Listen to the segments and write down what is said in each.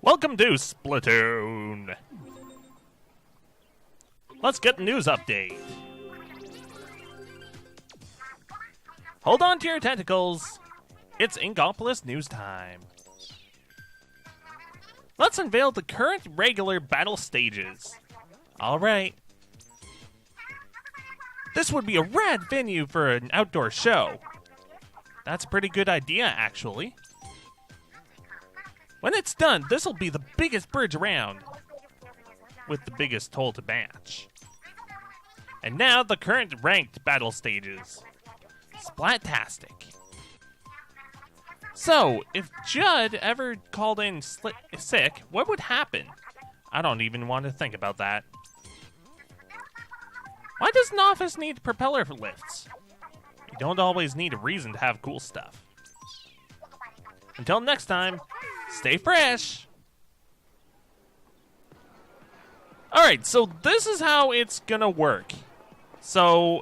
Welcome to Splatoon! Let's get the news update. Hold on to your tentacles. It's Inkopolis news time. Let's unveil the current regular battle stages. Alright. This would be a rad venue for an outdoor show. That's a pretty good idea, actually. When it's done, this'll be the biggest bridge around, with the biggest toll to match. And now the current ranked battle stages. Splattastic. So, if Judd ever called in sick, what would happen? I don't even want to think about that. Why does an office need propeller lifts? You don't always need a reason to have cool stuff. Until next time, stay fresh! Alright, so this is how it's gonna work. So,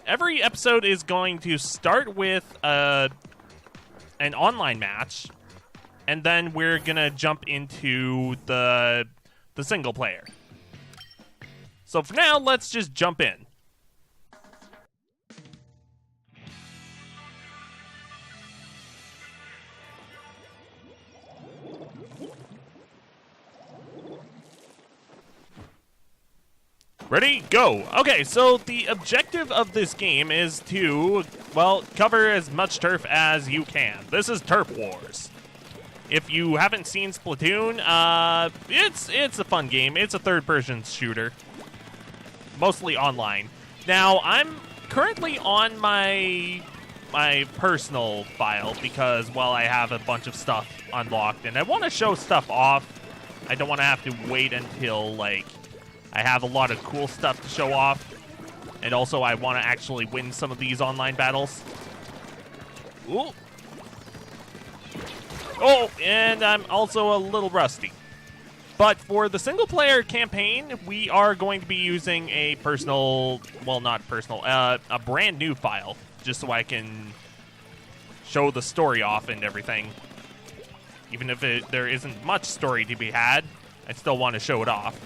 every episode is going to start with an online match, and then we're gonna jump into the single player. So for now, let's just jump in. Ready? Go! Okay, so the objective of this game is to, well, cover as much turf as you can. This is Turf Wars. If you haven't seen Splatoon, it's a fun game. It's a third-person shooter. Mostly online. Now, I'm currently on my personal file because, well, I have a bunch of stuff unlocked, and I want to show stuff off. I don't want to have to wait until, like, I have a lot of cool stuff to show off, and also I want to actually win some of these online battles. Ooh. Oh, and I'm also a little rusty. But for the single-player campaign, we are going to be using a personal, well, not personal, a brand new file, just so I can show the story off and everything. Even if there isn't much story to be had, I still want to show it off.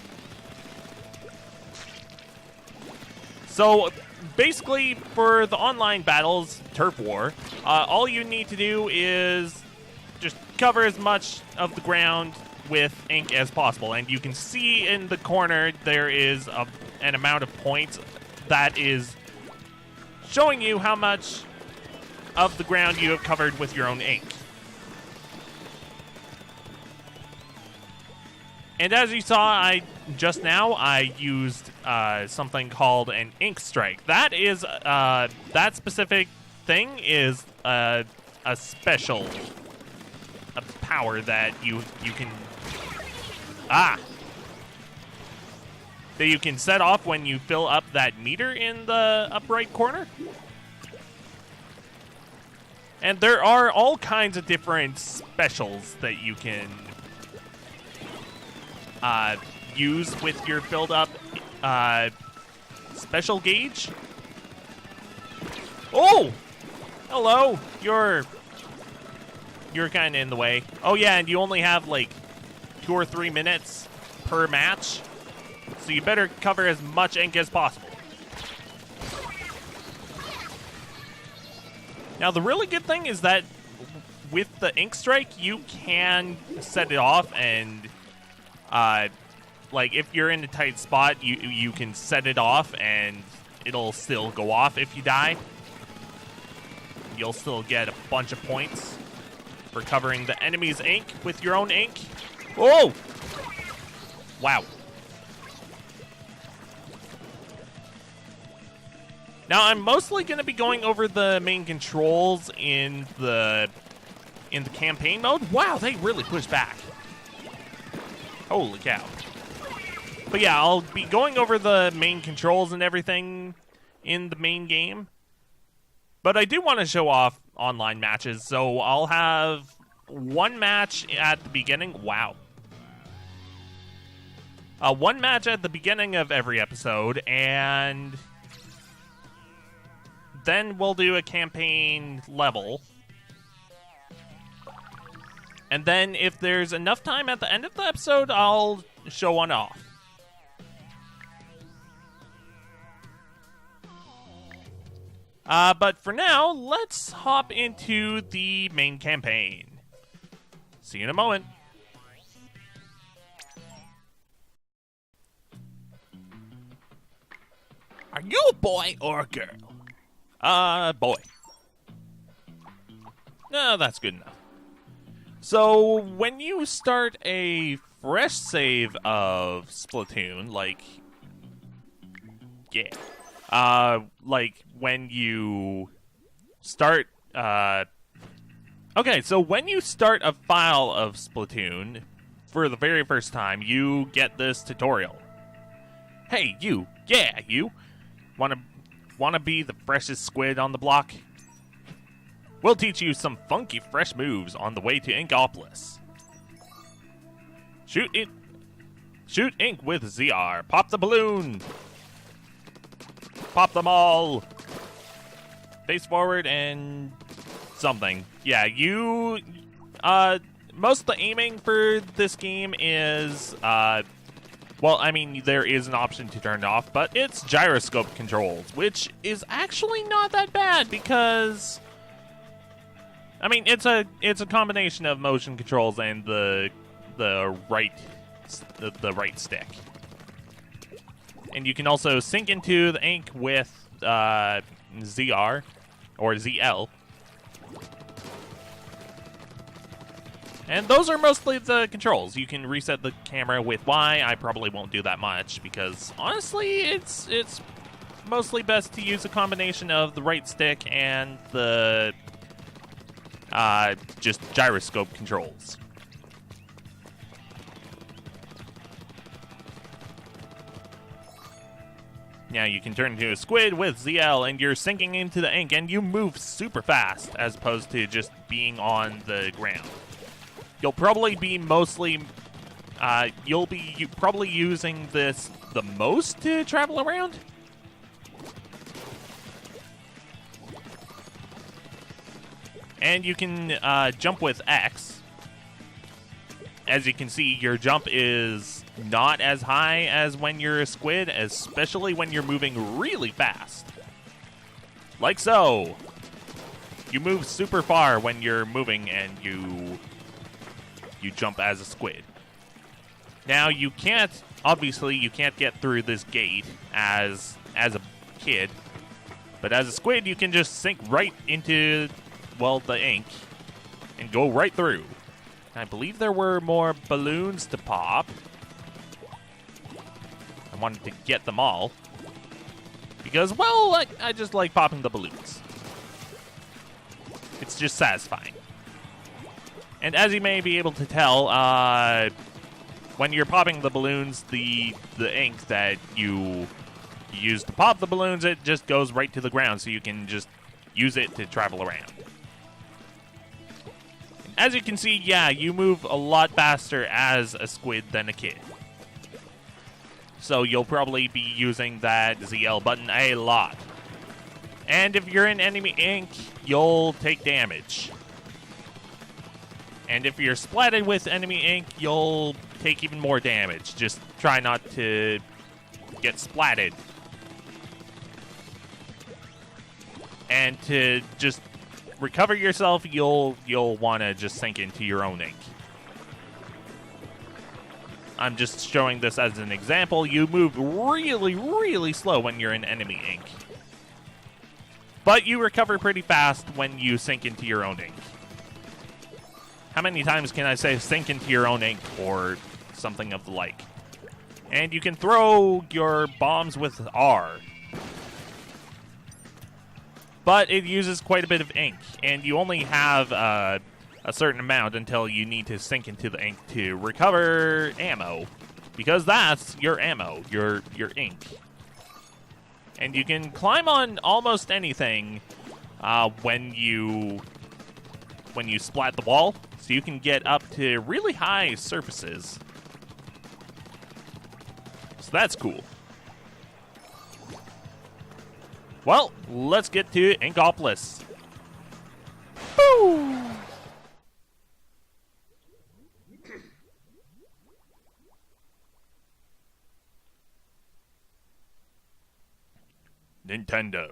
So, basically, for the online battles, Turf War, all you need to do is just cover as much of the ground with ink as possible. And you can see in the corner there is an amount of points that is showing you how much of the ground you have covered with your own ink. And as you saw, just now, I used something called an ink strike. That is, that specific thing is a special power that you can, that you can set off when you fill up that meter in the up right corner. And there are all kinds of different specials that you can use with your filled up special gauge. Oh! Hello! You're kind of in the way. Oh yeah, and you only have like 2 or 3 minutes per match, so you better cover as much ink as possible. Now the really good thing is that with the ink strike, you can set it off and like, if you're in a tight spot, you can set it off, and it'll still go off if you die. You'll still get a bunch of points for covering the enemy's ink with your own ink. Oh! Wow. Now, I'm mostly going to be going over the main controls in the campaign mode. Wow, they really pushed back. Holy cow. But yeah, I'll be going over the main controls and everything in the main game. But I do want to show off online matches, so I'll have one match at the beginning. Wow. One match at the beginning of every episode, and then we'll do a campaign level. And then if there's enough time at the end of the episode, I'll show one off. But for now, let's hop into the main campaign. See you in a moment. Are you a boy or a girl? Boy. No, that's good enough. So, when you start a fresh save of Splatoon, like when you start, okay, so when you start a file of Splatoon for the very first time, you get this tutorial. Hey, you, yeah, you, wanna be the freshest squid on the block? We'll teach you some funky fresh moves on the way to Inkopolis. Shoot ink with ZR. Pop the balloon. Pop them all. Face forward and something. Yeah, you most of the aiming for this game is well, I mean, there is an option to turn it off, but it's gyroscope controls, which is actually not that bad because I mean, it's a combination of motion controls and the right stick. And you can also sync into the ink with ZR or ZL. And those are mostly the controls. You can reset the camera with Y. I probably won't do that much because honestly, it's mostly best to use a combination of the right stick and the just gyroscope controls. Now you can turn into a squid with ZL and you're sinking into the ink and you move super fast as opposed to just being on the ground. You'll probably be mostly, probably using this the most to travel around. And you can jump with X. As you can see, your jump is not as high as when you're a squid, especially when you're moving really fast. Like so. You move super far when you're moving and you jump as a squid. Now you can't, obviously you can't get through this gate as a kid, but as a squid you can just sink right into, well, the ink and go right through. I believe there were more balloons to pop. I wanted to get them all because, well, I just like popping the balloons. It's just satisfying. And as you may be able to tell, when you're popping the balloons, the ink that you use to pop the balloons, it just goes right to the ground, so you can just use it to travel around. And as you can see, yeah, you move a lot faster as a squid than a kid. So you'll probably be using that ZL button a lot. And if you're in enemy ink, you'll take damage. And if you're splatted with enemy ink, you'll take even more damage. Just try not to get splatted. And to just recover yourself, you'll want to just sink into your own ink. I'm just showing this as an example. You move really, really slow when you're in enemy ink. But you recover pretty fast when you sink into your own ink. How many times can I say sink into your own ink or something of the like? And you can throw your bombs with R. But it uses quite a bit of ink, and you only have a certain amount until you need to sink into the ink to recover ammo. Because that's your ammo, your ink. And you can climb on almost anything when you splat the wall. So you can get up to really high surfaces. So that's cool. Well, let's get to Inkopolis. Woo! Nintendo.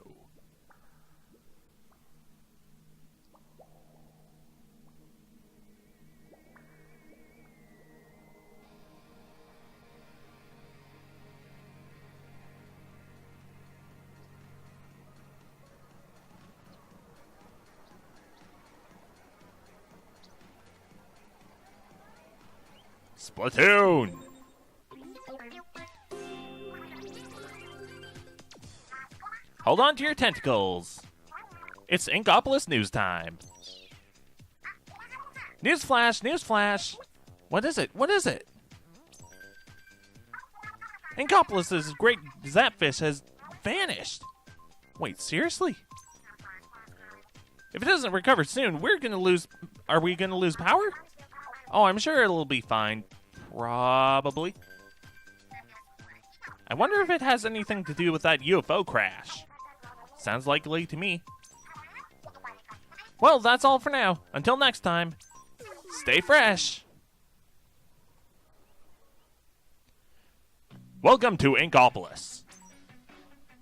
Splatoon! Hold on to your tentacles. It's Inkopolis news time. Newsflash, newsflash. What is it? What is it? Inkopolis' Great Zapfish has vanished. Wait, seriously? If it doesn't recover soon, we're gonna lose... Are we gonna lose power? Oh, I'm sure it'll be fine. Probably. I wonder if it has anything to do with that UFO crash. Sounds likely to me. Well, that's all for now. Until next time, stay fresh. Welcome to Inkopolis.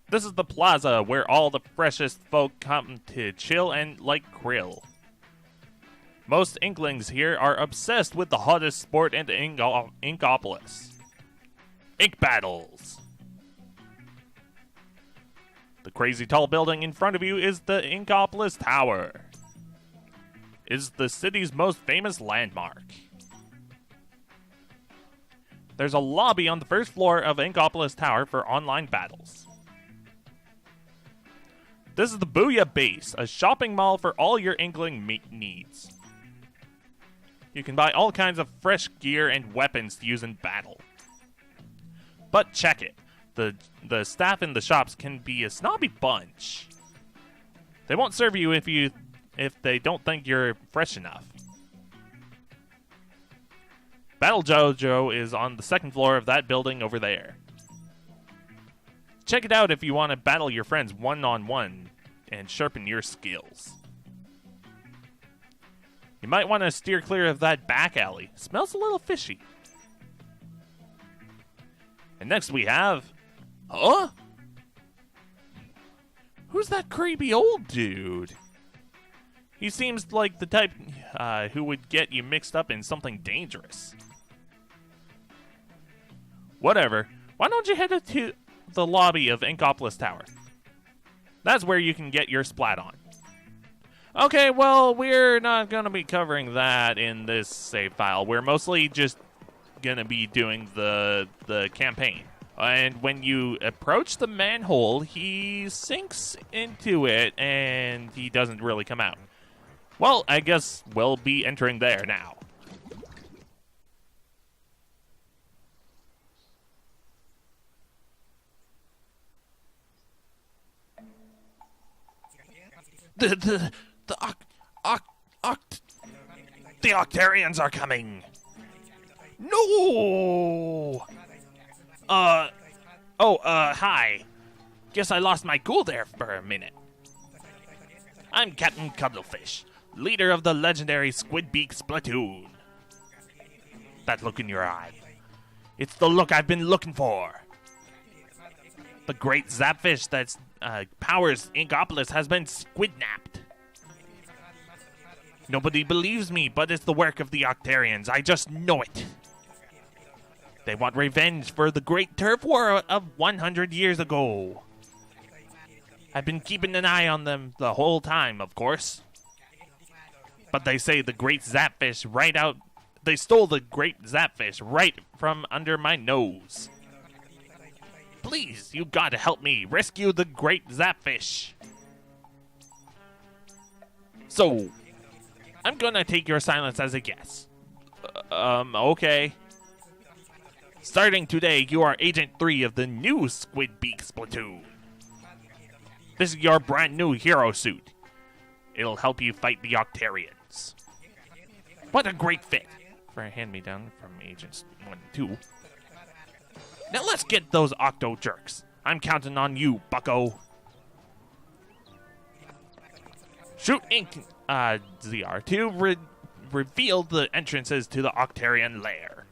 This is the plaza where all the freshest folk come to chill and like krill. Most Inklings here are obsessed with the hottest sport in Inkopolis. Ink battles. The crazy tall building in front of you is the Inkopolis Tower. It is the city's most famous landmark. There's a lobby on the first floor of Inkopolis Tower for online battles. This is the Booyah Base, a shopping mall for all your Inkling needs. You can buy all kinds of fresh gear and weapons to use in battle. But check it. The staff in the shops can be a snobby bunch. They won't serve you if they don't think you're fresh enough. Battle Jojo is on the second floor of that building over there. Check it out if you want to battle your friends one-on-one and sharpen your skills. You might want to steer clear of that back alley. Smells a little fishy. And next we have... Huh? Who's that creepy old dude? He seems like the type who would get you mixed up in something dangerous. Whatever. Why don't you head to the lobby of Inkopolis Tower? That's where you can get your splat on. Okay, well, we're not going to be covering that in this save file. We're mostly just going to be doing the campaign. And when you approach the manhole, he sinks into it, and he doesn't really come out. Well, I guess we'll be entering there now. The Octarians are coming. No! Hi. Guess I lost my cool there for a minute. I'm Captain Cuttlefish, leader of the legendary Squidbeak Splatoon. That look in your eye. It's the look I've been looking for. The Great Zapfish that powers Inkopolis has been squidnapped. Nobody believes me, but it's the work of the Octarians. I just know it. They want revenge for the Great Turf War of 100 years ago. I've been keeping an eye on them the whole time, of course. But they say the Great Zapfish they stole the Great Zapfish right from under my nose. Please, you gotta help me rescue the Great Zapfish. So, I'm gonna take your silence as a guess. Okay. Starting today, you are Agent 3 of the new Squidbeak Splatoon. This is your brand new hero suit. It'll help you fight the Octarians. What a great fit for a hand-me-down from Agents 1 and 2. Now let's get those Octo jerks. I'm counting on you, bucko. Shoot Ink ZR to reveal the entrances to the Octarian lair.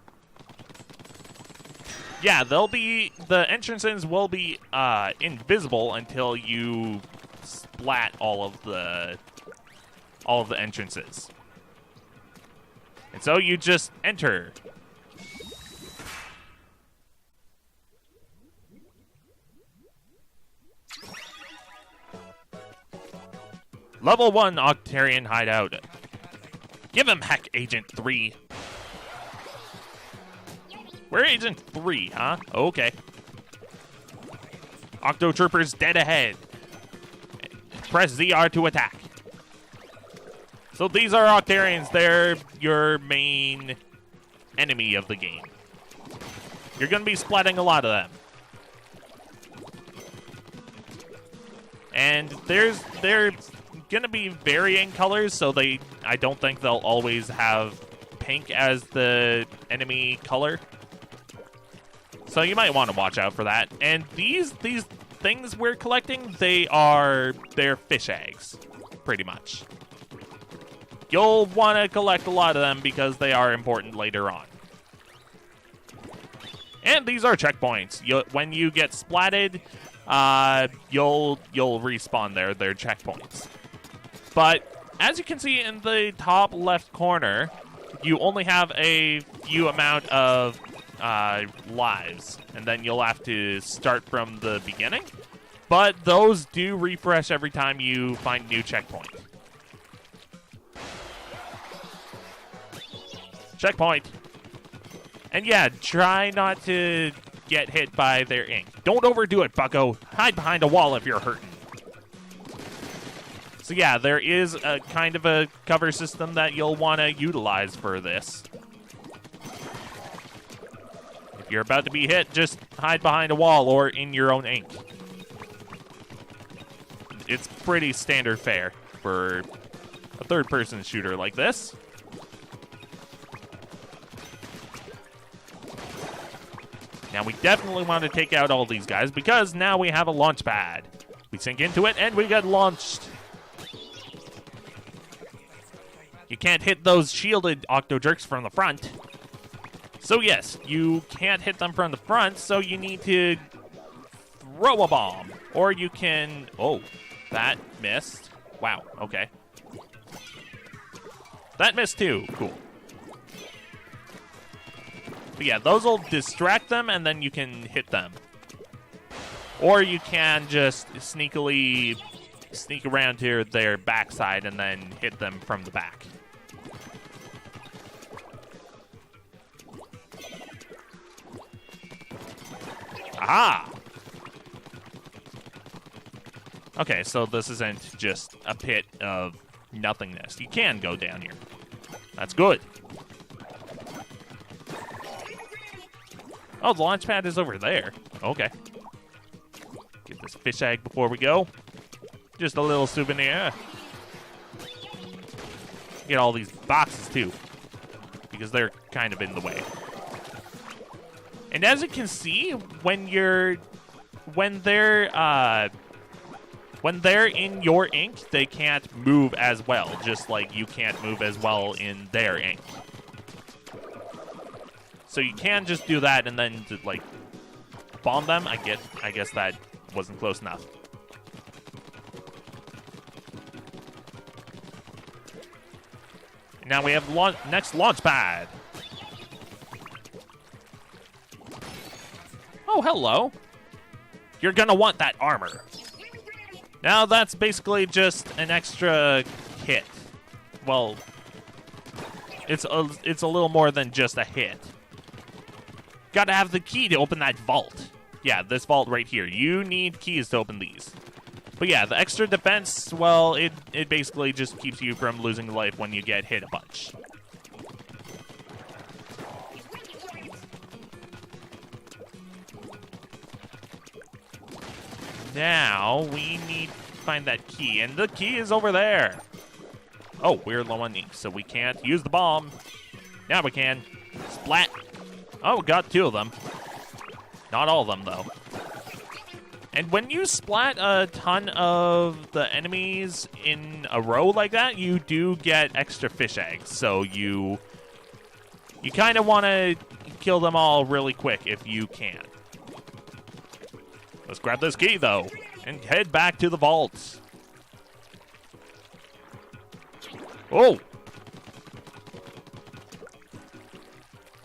Yeah, the entrances will be invisible until you splat all of the entrances. And so you just enter. Level 1 Octarian Hideout. Give him Heck Agent 3. We're Agent 3, huh? Okay. Octo Troopers dead ahead. Press ZR to attack. So these are Octarians. They're your main enemy of the game. You're going to be splatting a lot of them. And they're going to be varying colors, so I don't think they'll always have pink as the enemy color. So you might want to watch out for that. And these things we're collecting, they're fish eggs, pretty much. You'll want to collect a lot of them because they are important later on. And these are checkpoints. When you get splatted, you'll respawn there. They're checkpoints. But as you can see in the top left corner, you only have a few amount of lives, and then you'll have to start from the beginning. But those do refresh every time you find a new checkpoint. Checkpoint. And yeah, try not to get hit by their ink. Don't overdo it, bucko. Hide behind a wall if you're hurting. So yeah, there is a kind of a cover system that you'll want to utilize for this. If you're about to be hit, just hide behind a wall or in your own ink. It's pretty standard fare for a third-person shooter like this. Now we definitely want to take out all these guys because now we have a launch pad. We sink into it and we get launched. You can't hit those shielded Octo-Jerks from the front. So yes, you can't hit them from the front, so you need to throw a bomb. Or you can... Oh, that missed. Wow, okay. That missed too. Cool. But yeah, those will distract them, and then you can hit them. Or you can just sneakily sneak around to their backside and then hit them from the back. Aha! Okay, so this isn't just a pit of nothingness. You can go down here. That's good. Oh, the launch pad is over there. Okay. Get this fish egg before we go. Just a little souvenir. Get all these boxes, too. Because they're kind of in the way. And as you can see, when they're in your ink, they can't move as well, just like you can't move as well in their ink. So you can just do that and then like bomb them. I guess that wasn't close enough. Now we have the next launch pad. Oh, hello. You're gonna want that armor. Now that's basically just an extra hit. Well, it's a little more than just a hit. Gotta have the key to open that vault. Yeah, this vault right here. You need keys to open these. But yeah, the extra defense, well, it basically just keeps you from losing life when you get hit a bunch. Now, we need to find that key, and the key is over there. Oh, we're low on ink, so we can't use the bomb. Now we can. Splat. Oh, got two of them. Not all of them, though. And when you splat a ton of the enemies in a row like that, you do get extra fish eggs. So you kind of want to kill them all really quick if you can. Let's grab this key, though, and head back to the vaults. Oh!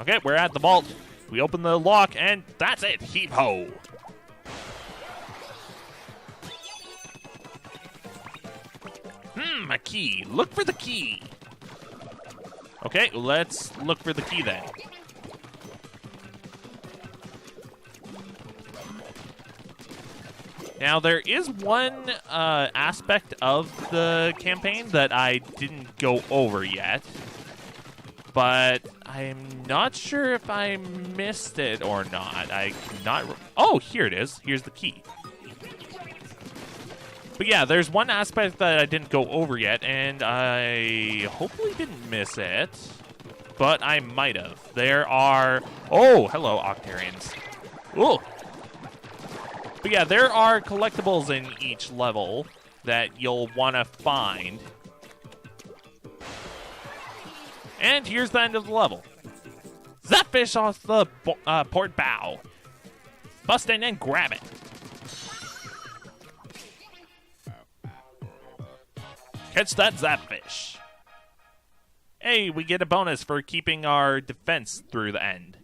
Okay, we're at the vault. We open the lock, and that's it. Heave-ho! A key. Look for the key. Okay, let's look for the key then. Now, there is one aspect of the campaign that I didn't go over yet, but I'm not sure if I missed it or not. Oh, here it is. Here's the key. But yeah, there's one aspect that I didn't go over yet, and I hopefully didn't miss it, but I might have. There are... Oh, hello, Octarians. Ooh. But yeah, there are collectibles in each level that you'll want to find. And here's the end of the level. Zapfish off the port bow. Bust in and grab it. Catch that Zapfish. Hey, we get a bonus for keeping our defense through the end.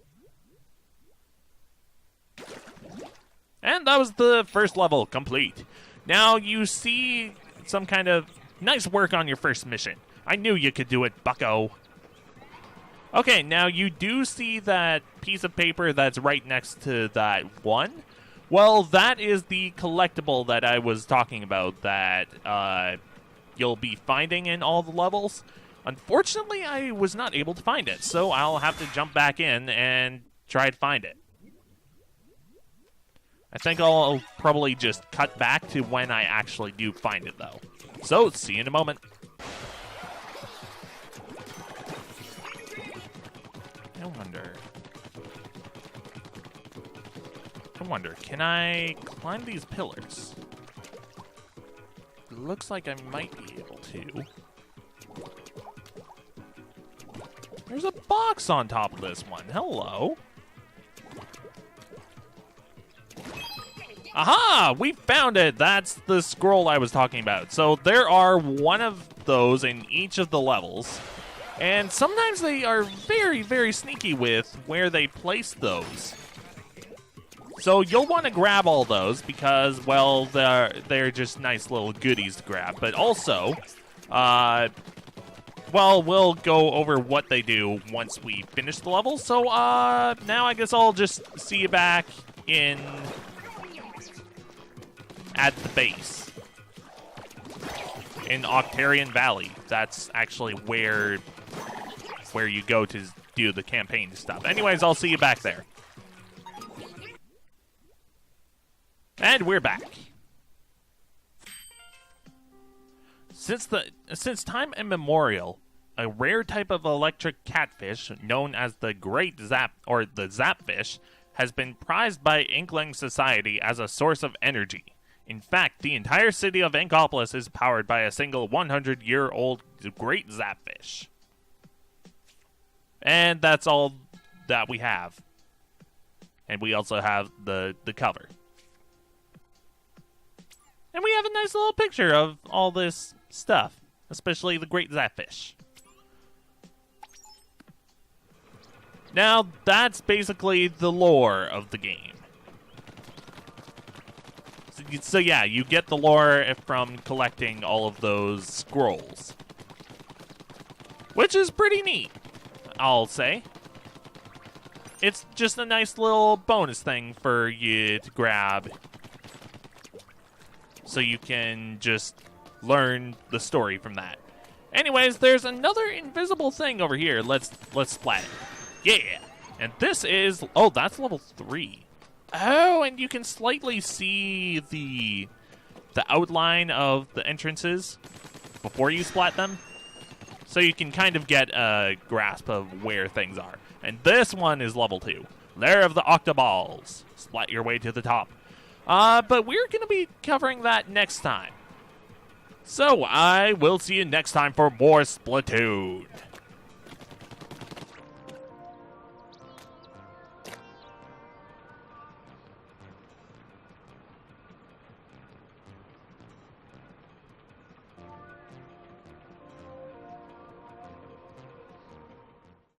And that was the first level complete. Now you see some kind of nice work on your first mission. I knew you could do it, bucko. Okay, now you do see that piece of paper that's right next to that one. Well, that is the collectible that I was talking about that you'll be finding in all the levels. Unfortunately, I was not able to find it, so I'll have to jump back in and try to find it. I think I'll probably just cut back to when I actually do find it, though. So, see you in a moment. I wonder, can I climb these pillars? Looks like I might be able to. There's a box on top of this one. Hello. Aha! We found it! That's the scroll I was talking about. So there are one of those in each of the levels. And sometimes they are very, very sneaky with where they place those. So you'll want to grab all those because, well, they're just nice little goodies to grab. But also, well, we'll go over what they do once we finish the level. So now I guess I'll just see you back at the base in Octarian Valley. That's actually where you go to do the campaign stuff. Anyways, I'll see you back there. And we're back. Since time immemorial, a rare type of electric catfish known as the Great Zapfish has been prized by Inkling society as a source of energy. In fact, the entire city of Inkopolis is powered by a single 100-year-old Great Zapfish. And that's all that we have. And we also have the cover. And we have a nice little picture of all this stuff, especially the Great Zapfish. Now, that's basically the lore of the game. So yeah, you get the lore from collecting all of those scrolls. Which is pretty neat, I'll say. It's just a nice little bonus thing for you to grab, so you can just learn the story from that. Anyways, there's another invisible thing over here. Let's splat it. Yeah! And this is... Oh, that's level 3. Oh, and you can slightly see the outline of the entrances before you splat them. So you can kind of get a grasp of where things are. And this one is level 2. Lair of the Octoballs. Splat your way to the top. But we're going to be covering that next time. So I will see you next time for more Splatoon.